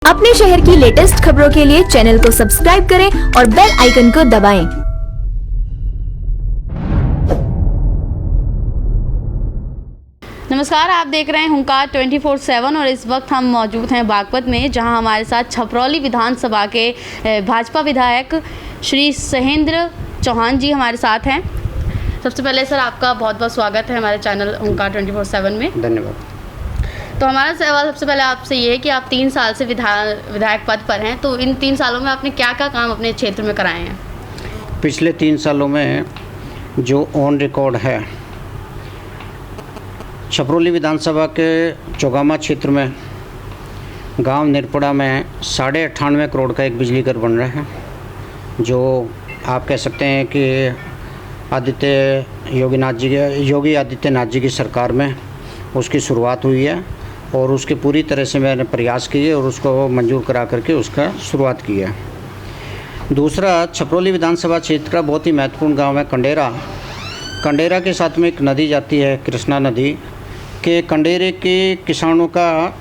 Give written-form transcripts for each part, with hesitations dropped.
अपने शहर की लेटेस्ट खबरों के लिए चैनल को सब्सक्राइब करें और बेल आइकन को दबाएं। नमस्कार, आप देख रहे हैं हुंकार 24/7 और इस वक्त हम मौजूद हैं बागपत में, जहां हमारे साथ छपरौली विधानसभा के भाजपा विधायक श्री सहेंद्र चौहान जी हमारे साथ हैं। सबसे पहले सर, आपका बहुत बहुत स्वागत है हमारे चैनल हुंकार 24/7 में। धन्यवाद। तो हमारा सवाल सबसे पहले आपसे ये है कि आप 3 साल से विधायक पद पर हैं, तो इन 3 सालों में आपने क्या क्या काम अपने क्षेत्र में कराए हैं? पिछले 3 सालों में जो ऑन रिकॉर्ड है, छपरौली विधानसभा के चौगामा क्षेत्र में गांव निरपड़ा में 98.5 करोड़ का एक बिजली घर बन रहा है, जो आप कह सकते हैं कि योगी आदित्यनाथ जी की सरकार में उसकी शुरुआत हुई है और उसके पूरी तरह से मैंने प्रयास किए और उसको मंजूर करा करके उसका शुरुआत की है। दूसरा, छपरौली विधानसभा क्षेत्र का बहुत ही महत्वपूर्ण गांव है कंडेरा के साथ में एक नदी जाती है, कृष्णा नदी के। कंडेरे के किसानों का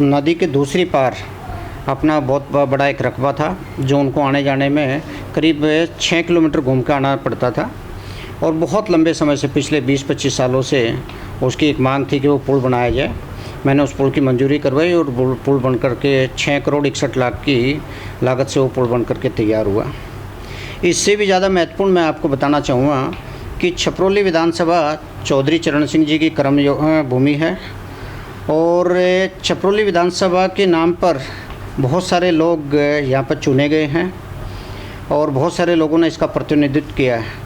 नदी के दूसरी पार अपना बहुत बड़ा एक रकबा था, जो उनको आने जाने में करीब 6 किलोमीटर घूम कर आना पड़ता था और बहुत लंबे समय से, पिछले 20-25 सालों से उसकी एक मांग थी कि वो पुल बनाया जाए। मैंने उस पुल की मंजूरी करवाई और पुल बन कर के 6 करोड़ 61 लाख की लागत से वो पुल बन कर के तैयार हुआ। इससे भी ज़्यादा महत्वपूर्ण मैं आपको बताना चाहूँगा कि छपरौली विधानसभा चौधरी चरण सिंह जी की कर्म भूमि है और छपरौली विधानसभा के नाम पर बहुत सारे लोग यहाँ पर चुने गए हैं और बहुत सारे लोगों ने इसका प्रतिनिधित्व किया है।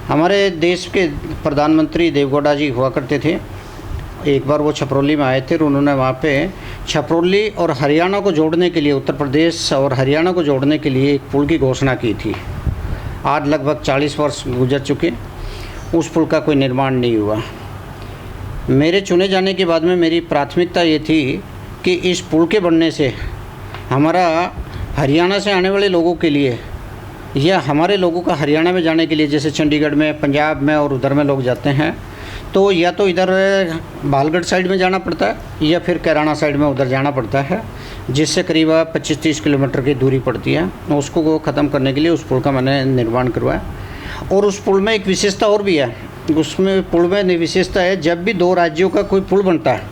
हमारे देश के प्रधानमंत्री देवेगौड़ा जी हुआ करते थे, एक बार वो छपरौली में आए थे और उन्होंने वहाँ पे छपरौली और हरियाणा को जोड़ने के लिए, उत्तर प्रदेश और हरियाणा को जोड़ने के लिए एक पुल की घोषणा की थी। आज लगभग 40 वर्ष गुजर चुके, उस पुल का कोई निर्माण नहीं हुआ। मेरे चुने जाने के बाद में मेरी प्राथमिकता ये थी कि इस पुल के बनने से हमारा हरियाणा से आने वाले लोगों के लिए या हमारे लोगों का हरियाणा में जाने के लिए, जैसे चंडीगढ़ में, पंजाब में और उधर में लोग जाते हैं, तो या तो इधर बालगढ़ साइड में जाना पड़ता है या फिर कैराना साइड में उधर जाना पड़ता है, जिससे करीब 25-30 किलोमीटर की दूरी पड़ती है। उसको ख़त्म करने के लिए उस पुल का मैंने निर्माण करवाया। और उस पुल में एक विशेषता और भी है। उसमें पुल में विशेषता है, जब भी 2 राज्यों का कोई पुल बनता है,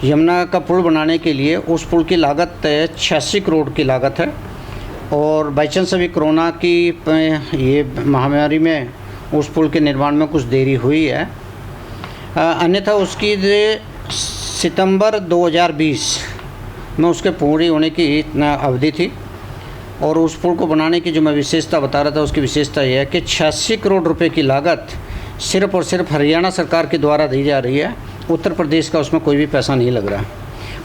यमुना का पुल बनाने के लिए उस पुल की लागत 86 करोड़ की लागत है और बाई चांस अभी कोरोना की ये महामारी में उस पुल के निर्माण में कुछ देरी हुई है, अन्यथा उसकी सितंबर 2020 में उसके पूरी होने की अवधि थी। और उस पुल को बनाने की जो मैं विशेषता बता रहा था, उसकी विशेषता यह है कि 86 करोड़ रुपए की लागत सिर्फ और सिर्फ हरियाणा सरकार के द्वारा दी जा रही है। उत्तर प्रदेश का उसमें कोई भी पैसा नहीं लग रहा।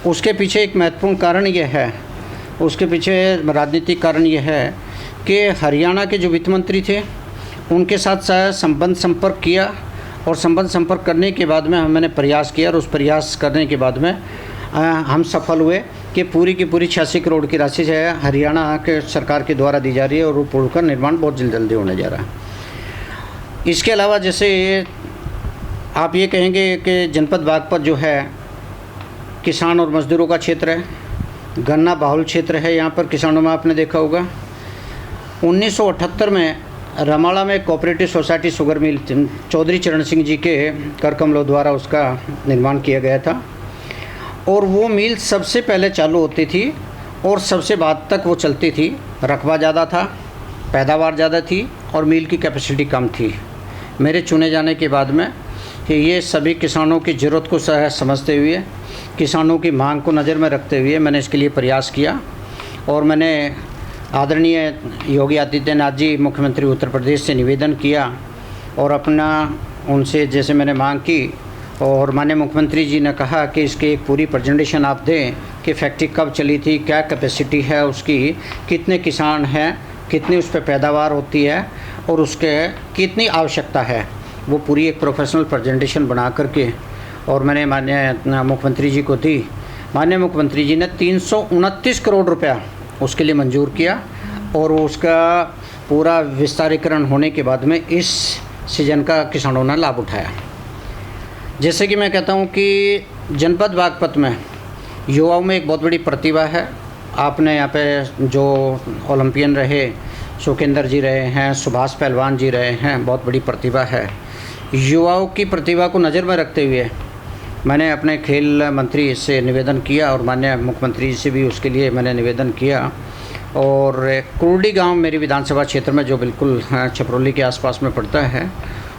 उसके पीछे एक महत्वपूर्ण कारण यह है, उसके पीछे राजनीतिक कारण यह है कि हरियाणा के जो वित्त मंत्री थे उनके साथ संबंध संपर्क किया और संबंध संपर्क करने के बाद में मैंने प्रयास किया और उस प्रयास करने के बाद में हम सफल हुए कि पूरी की पूरी 86 करोड़ की राशि जो है हरियाणा के सरकार के द्वारा दी जा रही है और वो पुल का निर्माण बहुत जल्दी होने जा रहा है। इसके अलावा जैसे आप ये कहेंगे कि जनपद बागपत जो है किसान और मज़दूरों का क्षेत्र है, गन्ना बाहुल क्षेत्र है। यहाँ पर किसानों में आपने देखा होगा 1978 में रमाड़ा में cooperative society sugar mill Chaudhary Charan Singh जी के कर कमलों द्वारा उसका निर्माण किया गया था और वो मिल सबसे पहले चालू होती थी और सबसे बाद तक वो चलती थी। रकबा ज़्यादा था, पैदावार ज़्यादा थी और मिल की कैपेसिटी कम थी। मेरे चुने जाने के बाद में ये सभी किसानों की ज़रूरत को समझते हुए, किसानों की मांग को नज़र में रखते हुए मैंने इसके लिए प्रयास किया और मैंने आदरणीय योगी आदित्यनाथ जी मुख्यमंत्री उत्तर प्रदेश से निवेदन किया और अपना उनसे जैसे मैंने मांग की और माननीय मुख्यमंत्री जी ने कहा कि इसकी एक पूरी प्रेजेंटेशन आप दें कि फैक्ट्री कब चली थी, क्या कैपेसिटी है उसकी, कितने किसान हैं, कितनी उस पर पैदावार होती है और उसके कितनी आवश्यकता है। वो पूरी एक प्रोफेशनल प्रेजेंटेशन बना करके और मैंने माननीय मुख्यमंत्री जी को दी। माननीय मुख्यमंत्री जी ने 329 करोड़ रुपया उसके लिए मंजूर किया और उसका पूरा विस्तारीकरण होने के बाद में इस सीजन का किसानों ने लाभ उठाया। जैसे कि मैं कहता हूं कि जनपद बागपत में युवाओं में एक बहुत बड़ी प्रतिभा है आपने यहाँ पे जो ओलंपियन रहे सुखिंदर जी रहे हैं, सुभाष पहलवान जी रहे हैं, बहुत बड़ी प्रतिभा है। युवाओं की प्रतिभा को नज़र में रखते हुए मैंने अपने खेल मंत्री से निवेदन किया और माननीय मुख्यमंत्री जी से भी उसके लिए मैंने निवेदन किया। और कुर्डी गांव मेरी विधानसभा क्षेत्र में जो बिल्कुल छपरौली के आसपास में पड़ता है,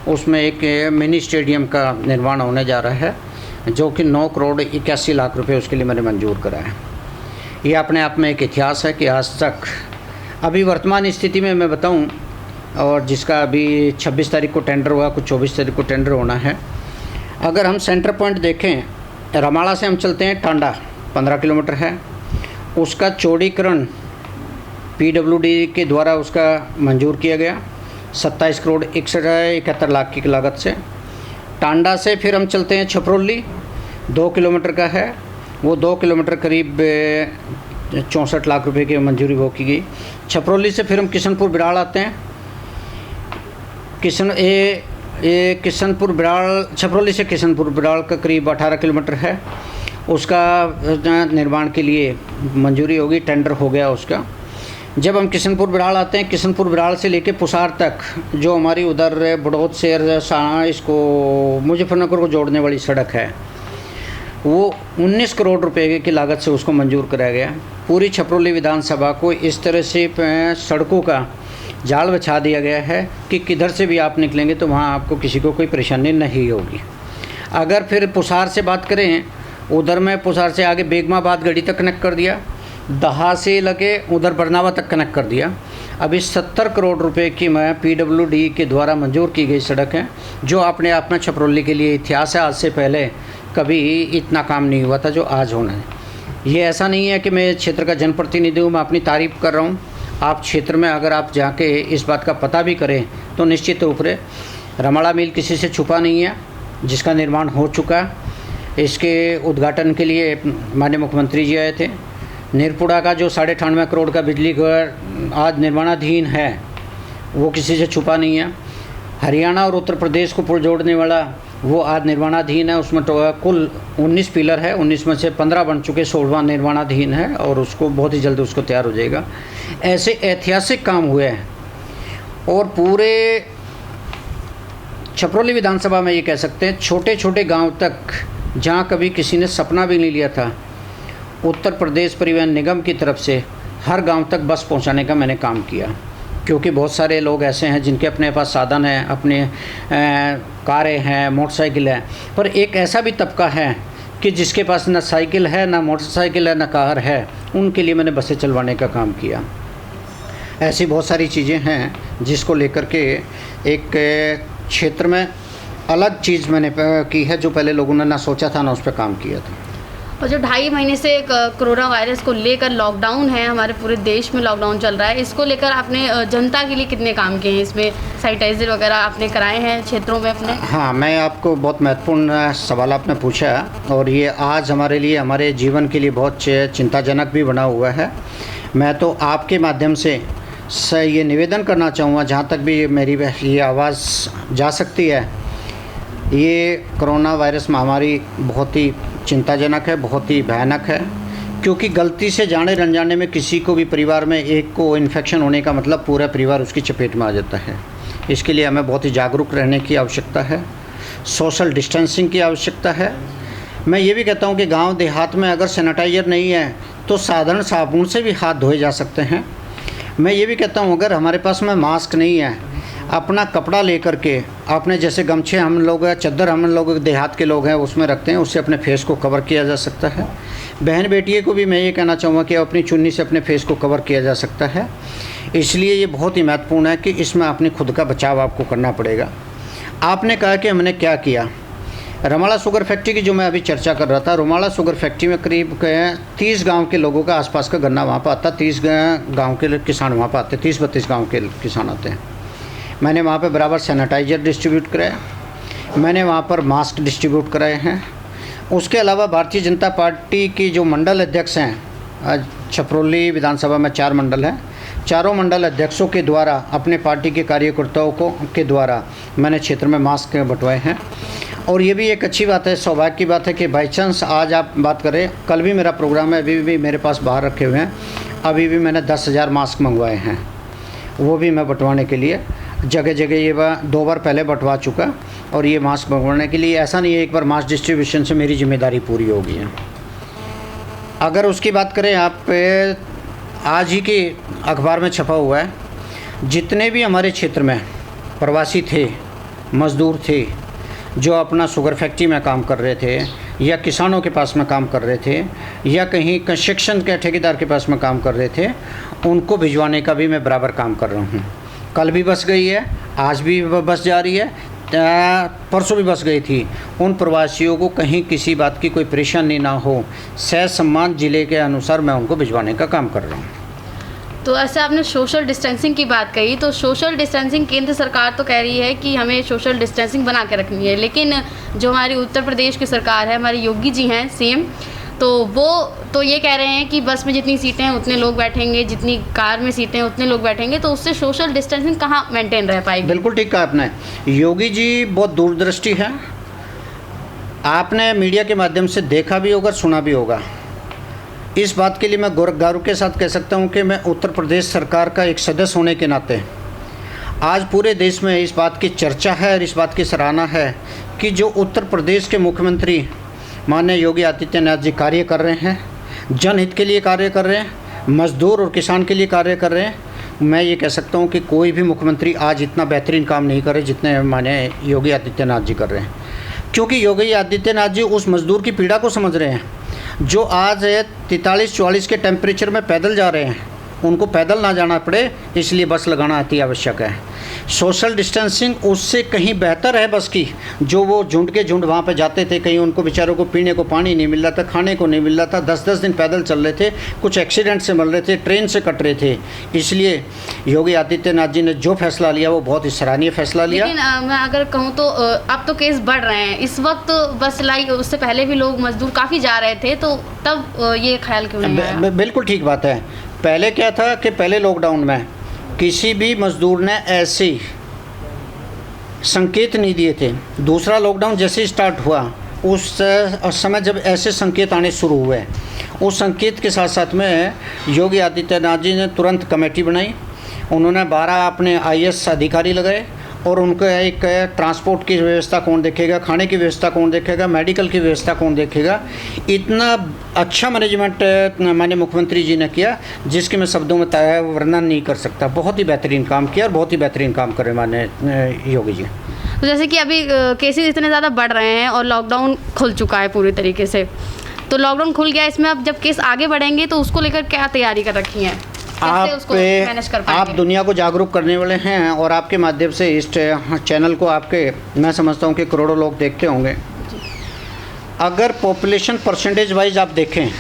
उसमें एक मिनी स्टेडियम का निर्माण होने जा रहा है, जो कि 9 करोड़ 81 लाख रुपए उसके लिए मैंने मंजूर करा है। ये अपने आप में एक इतिहास है कि आज तक अभी वर्तमान स्थिति में मैं बताऊं, और जिसका अभी 26 तारीख को टेंडर हुआ, कुछ 24 तारीख को टेंडर होना है। अगर हम सेंटर पॉइंट देखें, रमाड़ा से हम चलते हैं टांडा 15 किलोमीटर है, उसका चौड़ीकरण पीडब्ल्यूडी के द्वारा उसका मंजूर किया गया 27 करोड़ 71 लाख की लागत से। टांडा से फिर हम चलते हैं छपरौली, 2 किलोमीटर का है, वो 2 किलोमीटर करीब 64 लाख रुपए की मंजूरी वो की गई। छपरौली से फिर हम किशनपुर बिराड़ आते हैं। किशनपुर बिराड़, छपरौली से किशनपुर बिराड़ का करीब 18 किलोमीटर है, उसका निर्माण के लिए मंजूरी होगी, टेंडर हो गया उसका। जब हम किशनपुर बिराड़ आते हैं, किशनपुर बिराड़ से लेके पुसार तक जो हमारी उधर बड़ौद से इसको मुजफ्फरनगर को जोड़ने वाली सड़क है, वो 19 करोड़ रुपए की लागत से उसको मंजूर कराया गया। पूरी छपरौली विधानसभा को इस तरह से सड़कों का जाल बिछा दिया गया है कि किधर से भी आप निकलेंगे तो वहाँ आपको किसी को कोई परेशानी नहीं होगी। अगर फिर पुसार से बात करें, उधर में पुसार से आगे बेगमाबाद गढ़ी तक कनेक्ट कर दिया, दहा से लगे उधर बरनावा तक कनेक्ट कर दिया। अभी 70 करोड़ रुपए की मैं पीडब्ल्यूडी के द्वारा मंजूर की गई सड़क है, जो अपने आप में छपरौली के लिए इतिहास है। आज से पहले कभी इतना काम नहीं हुआ था जो आज होना है। ये ऐसा नहीं है कि मैं क्षेत्र का जनप्रतिनिधि हूँ, मैं अपनी तारीफ़ कर रहा हूँ। आप क्षेत्र में अगर आप जाके इस बात का पता भी करें तो निश्चित रूप से रमाड़ा मिल किसी से छुपा नहीं है, जिसका निर्माण हो चुका। इसके उद्घाटन के लिए माननीय मुख्यमंत्री जी आए थे। निरपुड़ा का जो 98.5 करोड़ का बिजली घर आज निर्माणाधीन है, वो किसी से छुपा नहीं है। हरियाणा और उत्तर प्रदेश को पुल जोड़ने वाला वो आज निर्माणाधीन है, उसमें तो कुल 19 पिलर है, 19 में से 15 बन चुके, 16वां निर्माणाधीन है और उसको बहुत ही जल्द उसको तैयार हो जाएगा। ऐसे ऐतिहासिक काम हुए हैं और पूरे छपरौली विधानसभा में ये कह सकते हैं छोटे छोटे गांव तक, जहां कभी किसी ने सपना भी नहीं लिया था, उत्तर प्रदेश परिवहन निगम की तरफ से हर गांव तक बस पहुंचाने का मैंने काम किया। क्योंकि बहुत सारे लोग ऐसे हैं जिनके अपने पास साधन हैं, अपने कारें हैं, मोटरसाइकिल है, पर एक ऐसा भी तबका है कि जिसके पास ना साइकिल है, ना मोटरसाइकिल है, ना कार है, उनके लिए मैंने बसें चलवाने का काम किया। ऐसी बहुत सारी चीज़ें हैं जिसको लेकर के एक क्षेत्र में अलग चीज़ मैंने की है, जो पहले लोगों ने ना सोचा था ना उस पर काम किया था। और जो 2.5 महीने से कोरोना वायरस को लेकर लॉकडाउन है, हमारे पूरे देश में लॉकडाउन चल रहा है, इसको लेकर आपने जनता के लिए कितने काम किए हैं? इसमें सैनिटाइजर वगैरह आपने कराए हैं क्षेत्रों में अपने? हाँ, मैं आपको बहुत महत्वपूर्ण सवाल आपने पूछा और ये आज हमारे लिए, हमारे जीवन के लिए बहुत चिंताजनक भी बना हुआ है। मैं तो आपके माध्यम से ये निवेदन करना चाहूँगा, जहाँ तक भी मेरी ये आवाज़ जा सकती है, ये कोरोना वायरस महामारी बहुत ही चिंताजनक है, बहुत ही भयानक है। क्योंकि गलती से जाने अनजाने में किसी को भी परिवार में एक को इन्फेक्शन होने का मतलब पूरा परिवार उसकी चपेट में आ जाता है। इसके लिए हमें बहुत ही जागरूक रहने की आवश्यकता है, सोशल डिस्टेंसिंग की आवश्यकता है। मैं ये भी कहता हूँ कि गांव देहात में अगर सैनिटाइज़र नहीं है तो साधारण साबुन से भी हाथ धोए जा सकते हैं। मैं ये भी कहता हूँ अगर हमारे पास में मास्क नहीं है, अपना कपड़ा लेकर के, आपने जैसे गमछे हम लोग, चद्दर हम लोग देहात के लोग हैं उसमें रखते हैं, उससे अपने फेस को कवर किया जा सकता है। बहन बेटियों को भी मैं ये कहना चाहूँगा कि अपनी चुन्नी से अपने फेस को कवर किया जा सकता है। इसलिए ये बहुत ही महत्वपूर्ण है कि इसमें अपने खुद का बचाव आपको करना पड़ेगा। आपने कहा कि हमने क्या किया। रमाड़ा शुगर फैक्ट्री की जो मैं अभी चर्चा कर रहा था, रमाड़ा शुगर फैक्ट्री में करीब 30 गांव के लोगों का आसपास का गन्ना वहाँ पर आता, 30 गांव के किसान वहाँ पर आते, 30-32 गांव के किसान आते हैं। मैंने वहाँ पे बराबर सैनिटाइज़र डिस्ट्रीब्यूट कराया, मैंने वहाँ पर मास्क डिस्ट्रीब्यूट कराए हैं। उसके अलावा भारतीय जनता पार्टी की जो मंडल अध्यक्ष हैं, छपरौली विधानसभा में 4 मंडल हैं, चारों मंडल अध्यक्षों के द्वारा अपने पार्टी के कार्यकर्ताओं के द्वारा मैंने क्षेत्र में मास्क बंटवाए हैं। और ये भी एक अच्छी बात है, सौभाग्य की बात है कि बाई चांस आज आप बात करें, कल भी मेरा प्रोग्राम है, अभी भी मेरे पास बाहर रखे हुए हैं, अभी भी मैंने 10,000 मास्क मंगवाए हैं, वो भी मैं बंटवाने के लिए जगह जगह ये 2 बार पहले बंटवा चुका। और ये मास्क मंगवाने के लिए ऐसा नहीं है एक बार मास्क डिस्ट्रीब्यूशन से मेरी जिम्मेदारी पूरी होगी है। अगर उसकी बात करें, आप आज ही के अखबार में छपा हुआ है, जितने भी हमारे क्षेत्र में प्रवासी थे, मज़दूर थे, जो अपना शुगर फैक्ट्री में काम कर रहे थे या किसानों के पास में काम कर रहे थे या कहीं कंस्ट्रक्शन के ठेकेदार के पास में काम कर रहे थे, उनको भिजवाने का भी मैं बराबर काम कर रहा हूँ। कल भी बस गई है, आज भी बस जा रही है, परसों भी बस गई थी। उन प्रवासियों को कहीं किसी बात की कोई परेशानी ना हो, सह सम्मान ज़िले के अनुसार मैं उनको भिजवाने का काम कर रहा हूँ। तो ऐसे आपने सोशल डिस्टेंसिंग की बात कही, तो सोशल डिस्टेंसिंग केंद्र सरकार तो कह रही है कि हमें सोशल डिस्टेंसिंग बना के रखनी है, लेकिन जो हमारी उत्तर प्रदेश की सरकार है, हमारे योगी जी हैं सीएम, तो वो तो ये कह रहे हैं कि बस में जितनी सीटें हैं उतने लोग बैठेंगे, जितनी कार में सीटें हैं उतने लोग बैठेंगे, तो उससे सोशल डिस्टेंसिंग कहाँ मेंटेन रह पाएगी? बिल्कुल ठीक कहा आपने। योगी जी बहुत दूरदृष्टि है, आपने मीडिया के माध्यम से देखा भी होगा, सुना भी होगा। इस बात के लिए मैं गौरव के साथ कह सकता हूं कि मैं उत्तर प्रदेश सरकार का एक सदस्य होने के नाते आज पूरे देश में इस बात की चर्चा है और इस बात की सराहना है कि जो उत्तर प्रदेश के मुख्यमंत्री माननीय योगी आदित्यनाथ जी कार्य कर रहे हैं, जनहित के लिए कार्य कर रहे हैं, मज़दूर और किसान के लिए कार्य कर रहे हैं। मैं ये कह सकता हूँ कि कोई भी मुख्यमंत्री आज इतना बेहतरीन काम नहीं कर रहे जितने माननीय योगी आदित्यनाथ जी कर रहे हैं, क्योंकि योगी आदित्यनाथ जी उस मज़दूर की पीड़ा को समझ रहे हैं जो आज 43-44 के टेम्परेचर में पैदल जा रहे हैं। उनको पैदल ना जाना पड़े, इसलिए बस लगाना अति आवश्यक है। सोशल डिस्टेंसिंग उससे कहीं बेहतर है बस की, जो वो झुंड के झुंड वहाँ पे जाते थे, कहीं उनको बेचारों को पीने को पानी नहीं मिल रहा था, खाने को नहीं मिल रहा था, 10-10 दिन पैदल चल रहे थे, कुछ एक्सीडेंट से मर रहे थे, ट्रेन से कट रहे थे। इसलिए योगी आदित्यनाथ जी ने जो फैसला लिया वो बहुत ही सराहनीय फैसला लिया। लेकिन मैं अगर कहूँ तो अब तो केस बढ़ रहे हैं, इस वक्त बस लाई, उससे पहले भी लोग मजदूर काफ़ी जा रहे थे, तो तब ये ख्याल क्यों नहीं आया? बिल्कुल ठीक बात है। पहले क्या था कि पहले लॉकडाउन में किसी भी मज़दूर ने ऐसे संकेत नहीं दिए थे। दूसरा लॉकडाउन जैसे ही स्टार्ट हुआ उस समय जब ऐसे संकेत आने शुरू हुए, उस संकेत के साथ साथ में योगी आदित्यनाथ जी ने तुरंत कमेटी बनाई। उन्होंने 12 अपने IAS अधिकारी लगाए और उनको एक ट्रांसपोर्ट की व्यवस्था कौन देखेगा, खाने की व्यवस्था कौन देखेगा, मेडिकल की व्यवस्था कौन देखेगा। इतना अच्छा मैनेजमेंट माननीय मुख्यमंत्री जी ने किया जिसके मैं शब्दों में वर्णन नहीं कर सकता। बहुत ही बेहतरीन काम किया और बहुत ही बेहतरीन काम करे माननीय योगी जी। तो जैसे कि अभी केसेस इतने ज़्यादा बढ़ रहे हैं और लॉकडाउन खुल चुका है पूरी तरीके से, तो लॉकडाउन खुल गया, इसमें अब जब केस आगे बढ़ेंगे तो उसको लेकर क्या तैयारी कर रखी है? आप दुनिया को जागरूक करने वाले हैं और आपके माध्यम से इस चैनल को आपके मैं समझता हूं कि करोड़ों लोग देखते होंगे। अगर पॉपुलेशन परसेंटेज वाइज आप देखें,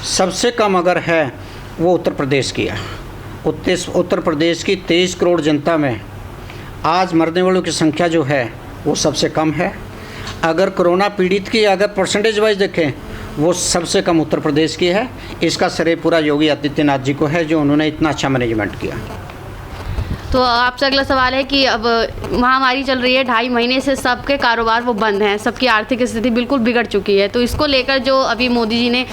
सबसे कम अगर है वो उत्तर प्रदेश की है। उत्तर प्रदेश की 23 करोड़ जनता में आज मरने वालों की संख्या जो है वो सबसे कम है। अगर कोरोना पीड़ित की अगर परसेंटेज वाइज देखें, वो सबसे कम उत्तर प्रदेश की है। इसका श्रेय पूरा योगी आदित्यनाथ जी को है, जो उन्होंने इतना अच्छा मैनेजमेंट किया। तो आपसे अगला सवाल है कि अब महामारी चल रही है, 2.5 महीने से सबके कारोबार वो बंद हैं, सबकी आर्थिक स्थिति बिल्कुल बिगड़ चुकी है, तो इसको लेकर जो अभी मोदी जी ने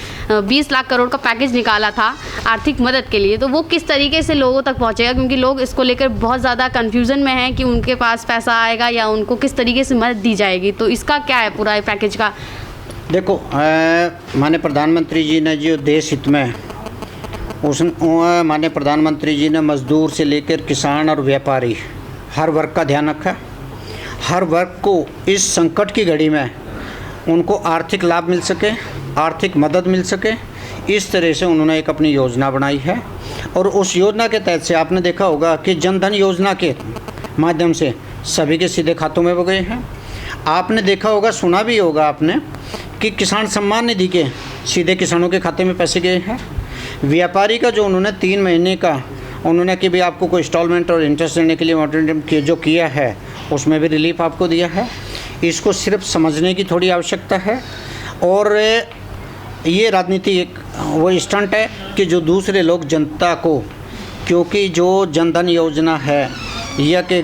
20 लाख करोड़ का पैकेज निकाला था आर्थिक मदद के लिए, तो वो किस तरीके से लोगों तक पहुंचेगा? क्योंकि लोग इसको लेकर बहुत ज़्यादा कन्फ्यूज़न में हैं कि उनके पास पैसा आएगा या उनको किस तरीके से मदद दी जाएगी, तो इसका क्या है पूरा पैकेज का? देखो, माननीय प्रधानमंत्री जी ने जो देश हित में माननीय प्रधानमंत्री जी ने मज़दूर से लेकर किसान और व्यापारी हर वर्ग का ध्यान रखा। हर वर्ग को इस संकट की घड़ी में उनको आर्थिक लाभ मिल सके, आर्थिक मदद मिल सके, इस तरह से उन्होंने एक अपनी योजना बनाई है। और उस योजना के तहत से आपने देखा होगा कि जन धन योजना के माध्यम से सभी के सीधे खातों में वो गए हैं। आपने देखा होगा, सुना भी होगा आपने कि किसान सम्मान निधि के सीधे किसानों के खाते में पैसे गए हैं। व्यापारी का जो उन्होंने 3 महीने का उन्होंने कि भी आपको कोई इंस्टॉलमेंट और इंटरेस्ट देने के लिए मॉडरेटम जो किया है, उसमें भी रिलीफ आपको दिया है। इसको सिर्फ समझने की थोड़ी आवश्यकता है। और ये राजनीति एक वो स्टंट है कि जो दूसरे लोग जनता को क्योंकि जो जनधन योजना है यह कि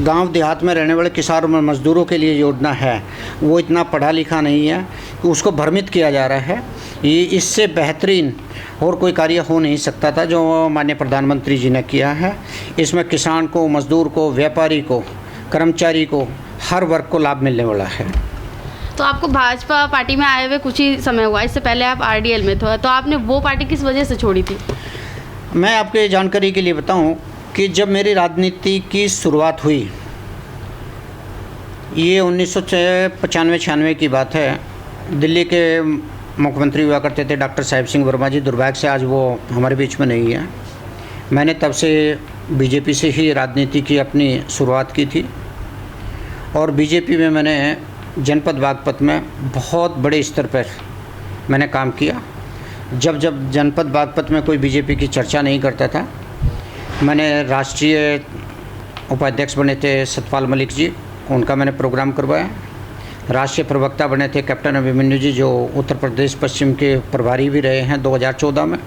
गांव देहात में रहने वाले किसान और मज़दूरों के लिए योजना है, वो इतना पढ़ा लिखा नहीं है कि उसको भ्रमित किया जा रहा है। ये इससे बेहतरीन और कोई कार्य हो नहीं सकता था जो माननीय प्रधानमंत्री जी ने किया है। इसमें किसान को, मज़दूर को, व्यापारी को, कर्मचारी को, हर वर्ग को लाभ मिलने वाला है। तो आपको भाजपा पार्टी में आए हुए कुछ ही समय हुआ, इससे पहले आप आरडीएल में थे, तो आपने वो पार्टी किस वजह से छोड़ी थी? मैं आपके जानकारी के लिए बताऊं कि जब मेरी राजनीति की शुरुआत हुई, ये 1995-96 की बात है। दिल्ली के मुख्यमंत्री हुआ करते थे डॉक्टर साहिब सिंह वर्मा जी, दुर्भाग्य से आज वो हमारे बीच में नहीं है। मैंने तब से बीजेपी से ही राजनीति की अपनी शुरुआत की थी और बीजेपी में मैंने जनपद बागपत में बहुत बड़े स्तर पर मैंने काम किया। जब जब जनपद बागपत में कोई बीजेपी की चर्चा नहीं करता था, मैंने राष्ट्रीय उपाध्यक्ष बने थे सतपाल मलिक जी, उनका मैंने प्रोग्राम करवाया। राष्ट्रीय प्रवक्ता बने थे कैप्टन अभिमन्यु जी, जो उत्तर प्रदेश पश्चिम के प्रभारी भी रहे हैं 2014 में।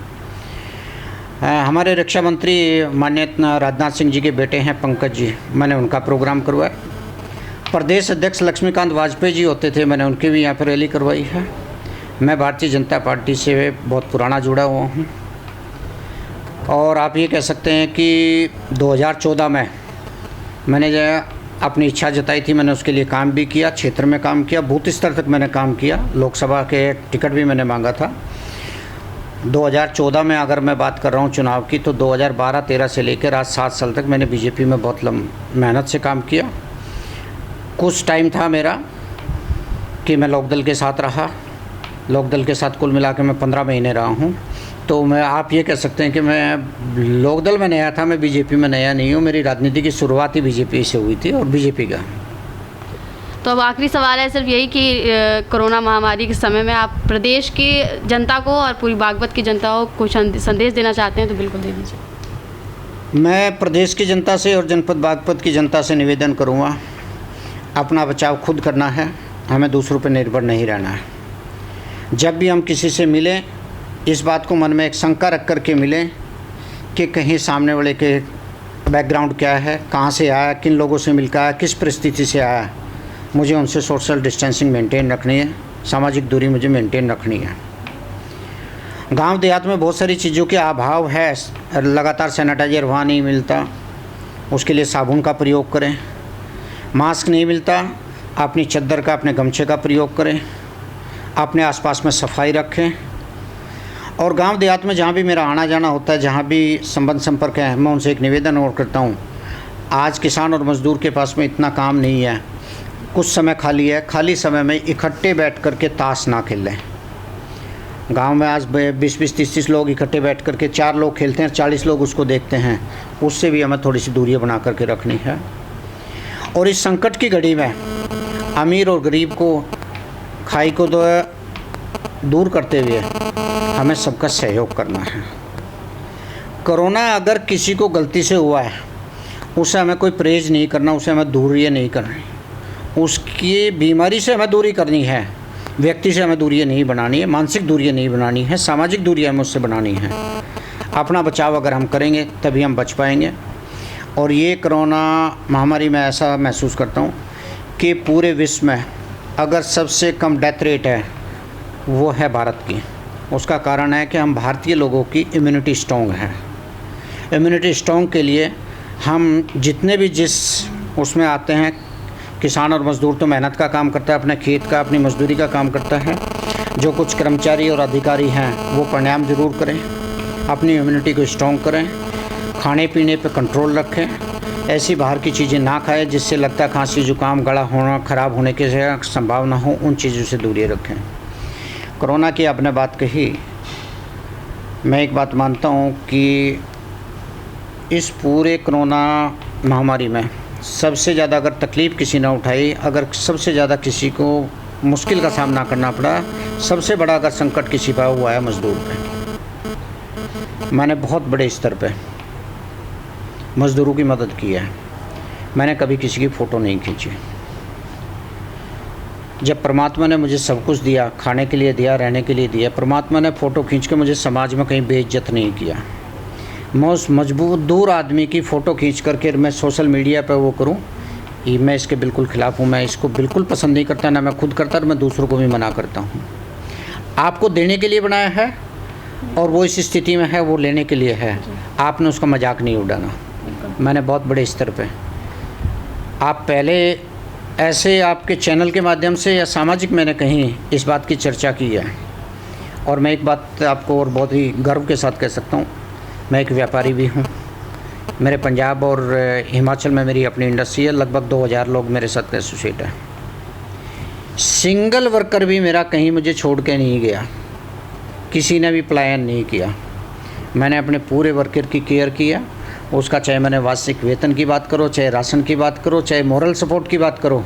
हमारे रक्षा मंत्री माननीय राजनाथ सिंह जी के बेटे हैं पंकज जी, मैंने उनका प्रोग्राम करवाया। प्रदेश अध्यक्ष लक्ष्मीकांत वाजपेयी जी होते थे, मैंने उनकी भी यहाँ पर रैली करवाई है। मैं भारतीय जनता पार्टी से बहुत पुराना जुड़ा हुआ हूँ और आप ये कह सकते हैं कि 2014 में मैंने जो अपनी इच्छा जताई थी, मैंने उसके लिए काम भी किया, क्षेत्र में काम किया, बूथ स्तर तक मैंने काम किया, लोकसभा के टिकट भी मैंने मांगा था। 2014 में अगर मैं बात कर रहा हूँ चुनाव की, तो 2012-13 से लेकर आज 7 साल तक मैंने बीजेपी में बहुत मेहनत से काम किया। कुछ टाइम था मेरा कि मैं लोकदल के साथ रहा, लोकदल के साथ कुल मिला के मैं 15 महीने रहा हूँ। तो मैं आप ये कह सकते हैं कि मैं लोकदल में नया था, मैं बीजेपी में नया नहीं हूँ। मेरी राजनीति की शुरुआत ही बीजेपी से हुई थी और बीजेपी का। तो अब आखिरी सवाल है सिर्फ यही कि कोरोना महामारी के समय में आप प्रदेश की जनता को और पूरी बागपत की जनता को कुछ संदेश देना चाहते हैं तो बिल्कुल दे दीजिए। मैं प्रदेश की जनता से और जनपद बागपत की जनता से निवेदन करूँगा, अपना बचाव खुद करना है, हमें दूसरों पर निर्भर नहीं रहना है। जब भी हम किसी से मिलें, इस बात को मन में एक शंका रख कर के मिलें कि कहीं सामने वाले के बैकग्राउंड क्या है, कहाँ से आया, किन लोगों से मिलकर आया, किस परिस्थिति से आया। मुझे उनसे सोशल डिस्टेंसिंग मेंटेन रखनी है, सामाजिक दूरी मुझे मेंटेन रखनी है। गांव देहात में बहुत सारी चीज़ों के अभाव है, लगातार सैनिटाइजर वहाँ नहीं मिलता, उसके लिए साबुन का प्रयोग करें। मास्क नहीं मिलता, अपनी चद्दर का, अपने गमछे का प्रयोग करें, अपने आसपास में सफाई रखें। और गांव देहात में जहाँ भी मेरा आना जाना होता है, जहाँ भी संबंध संपर्क है, मैं उनसे एक निवेदन और करता हूँ, आज किसान और मज़दूर के पास में इतना काम नहीं है, कुछ समय खाली है, खाली समय में इकट्ठे बैठ कर के ताश ना खेलें। गांव में आज 20-20, 30-30 लोग इकट्ठे बैठ कर के 4 लोग खेलते हैं, 40 लोग उसको देखते हैं, उससे भी हमें थोड़ी सी दूरी बना करके रखनी है। और इस संकट की घड़ी में अमीर और गरीब को, खाई को दूर करते हुए हमें सबका सहयोग करना है। कोरोना अगर किसी को गलती से हुआ है, उसे हमें कोई परहेज नहीं करना, उसे हमें दूरी नहीं करनी, उसकी बीमारी से हमें दूरी करनी है, व्यक्ति से हमें दूरी नहीं बनानी है, मानसिक दूरी नहीं बनानी है, सामाजिक दूरी हमें उससे बनानी है। अपना बचाव अगर हम करेंगे तभी हम बच पाएंगे। और ये कोरोना महामारी में ऐसा महसूस करता हूँ कि पूरे विश्व में अगर सबसे कम डेथ रेट है वो है भारत की। उसका कारण है कि हम भारतीय लोगों की इम्यूनिटी स्ट्रॉन्ग है। इम्यूनिटी स्ट्रॉन्ग के लिए हम जितने भी जिस उसमें आते हैं, किसान और मज़दूर तो मेहनत का काम करता है, अपने खेत का, अपनी मजदूरी का काम करता है। जो कुछ कर्मचारी और अधिकारी हैं वो प्राणायाम ज़रूर करें, अपनी इम्यूनिटी को स्ट्रॉन्ग करें, खाने पीने पे कंट्रोल रखें, ऐसी बाहर की चीज़ें ना खाएं जिससे लगता है खांसी जुकाम गला होना, ख़राब होने की संभावना हो, उन चीज़ों से दूरी रखें। कोरोना की आपने बात कही, मैं एक बात मानता हूँ कि इस पूरे कोरोना महामारी में सबसे ज़्यादा अगर तकलीफ़ किसी ने उठाई, अगर सबसे ज़्यादा किसी को मुश्किल का सामना करना पड़ा, सबसे बड़ा अगर संकट किसी पर हुआ है मज़दूर पे। मैंने बहुत बड़े स्तर पे मज़दूरों की मदद की है। मैंने कभी किसी की फ़ोटो नहीं खींची। जब परमात्मा ने मुझे सब कुछ दिया, खाने के लिए दिया, रहने के लिए दिया, परमात्मा ने फ़ोटो खींच के मुझे समाज में कहीं बेइज्जत नहीं किया। मैं उस मजबूर आदमी की फ़ोटो खींच करके मैं सोशल मीडिया पर वो करूं, ये मैं इसके बिल्कुल ख़िलाफ़ हूं। मैं इसको बिल्कुल पसंद नहीं करता, ना मैं खुद करता और मैं दूसरों को भी मना करता हूं। आपको देने के लिए बनाया है और वो इस स्थिति में है, वो लेने के लिए है। आपने उसका मजाक नहीं उड़ाना। मैंने बहुत बड़े स्तर पे, आप पहले ऐसे आपके चैनल के माध्यम से या सामाजिक मैंने कहीं इस बात की चर्चा की है। और मैं एक बात आपको और बहुत ही गर्व के साथ कह सकता हूँ, मैं एक व्यापारी भी हूँ। मेरे पंजाब और हिमाचल में मेरी अपनी इंडस्ट्री है, लगभग 2000 लोग मेरे साथ एसोसिएट हैं। सिंगल वर्कर भी मेरा कहीं मुझे छोड़ के नहीं गया, किसी ने भी पलायन नहीं किया। मैंने अपने पूरे वर्कर की केयर किया, उसका चाहे मैंने वार्षिक वेतन की बात करो, चाहे राशन की बात करो, चाहे मोरल सपोर्ट की बात करो,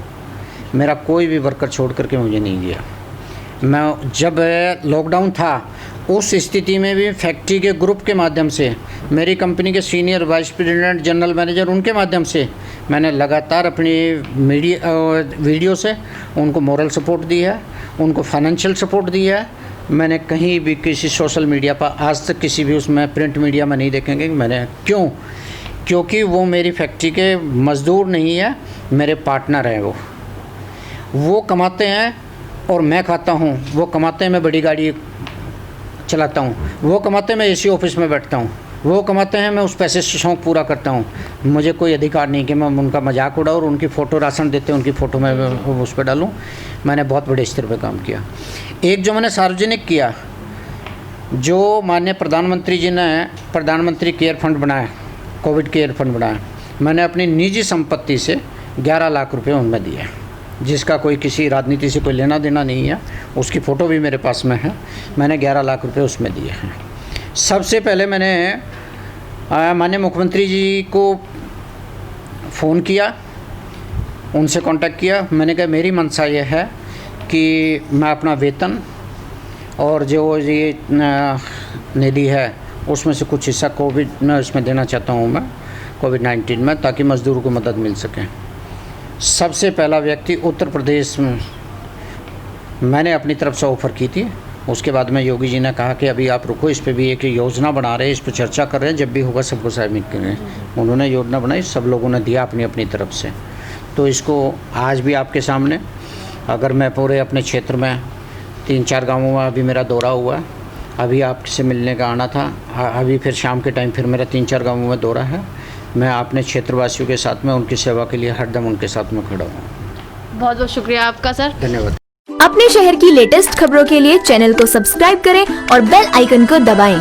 मेरा कोई भी वर्कर छोड़ करके मुझे नहीं गया। मैं जब लॉकडाउन था उस स्थिति में भी फैक्ट्री के ग्रुप के माध्यम से, मेरी कंपनी के senior vice president, general manager, उनके माध्यम से मैंने लगातार अपनी वीडियो से उनको मोरल सपोर्ट दी है, उनको फाइनेंशियल सपोर्ट दी है। मैंने कहीं भी किसी सोशल मीडिया पर आज तक किसी भी उसमें प्रिंट मीडिया में नहीं देखेंगे मैंने, क्योंकि वो मेरी फैक्ट्री के मज़दूर नहीं है, मेरे पार्टनर हैं। वो कमाते हैं और मैं खाता हूँ, वो कमाते हैं मैं बड़ी गाड़ी चलाता हूँ, वो कमाते हैं मैं एसी ऑफिस में बैठता हूँ, वो कमाते हैं मैं उस पैसे से शौक़ पूरा करता हूँ। मुझे कोई अधिकार नहीं कि मैं उनका मजाक उड़ाऊँ और उनकी फ़ोटो, राशन देते हैं उनकी फ़ोटो मैं उस पर डालूँ। मैंने बहुत बड़े स्तर पर काम किया। एक जो मैंने सार्वजनिक किया, जो माननीय प्रधानमंत्री जी ने प्रधानमंत्री केयर फंड बनाया, कोविड केयर फंड बनाया, मैंने अपनी निजी संपत्ति से 11 लाख रुपये उनमें दिए, जिसका कोई किसी राजनीति से कोई लेना देना नहीं है। उसकी फ़ोटो भी मेरे पास में है। मैंने 11 लाख रुपए उसमें दिए हैं। सबसे पहले मैंने माननीय मुख्यमंत्री जी को फ़ोन किया, उनसे कांटेक्ट किया। मैंने कहा मेरी मंशा ये है कि मैं अपना वेतन और जो ये निधि है उसमें से कुछ हिस्सा कोविड में इसमें देना चाहता हूँ मैं, कोविड-19 में, ताकि मज़दूरों को मदद मिल सके। सबसे पहला व्यक्ति उत्तर प्रदेश में मैंने अपनी तरफ से ऑफ़र की थी। उसके बाद में योगी जी ने कहा कि अभी आप रुको, इस पे भी एक योजना बना रहे हैं, इस पर चर्चा कर रहे हैं, जब भी होगा सबको शामिल करें। उन्होंने योजना बनाई, सब लोगों ने दिया अपनी अपनी तरफ से। तो इसको आज भी आपके सामने, अगर मैं पूरे अपने क्षेत्र में 3-4 गाँवों में अभी मेरा दौरा हुआ, अभी आपसे मिलने का आना था, अभी फिर शाम के टाइम फिर मेरा 3-4 गाँवों में दौरा है। मैं अपने क्षेत्रवासियों के साथ में उनकी सेवा के लिए हरदम उनके साथ में खड़ा हूँ। बहुत बहुत शुक्रिया आपका सर। धन्यवाद। अपने शहर की लेटेस्ट खबरों के लिए चैनल को सब्सक्राइब करें और बेल आइकन को दबाएं।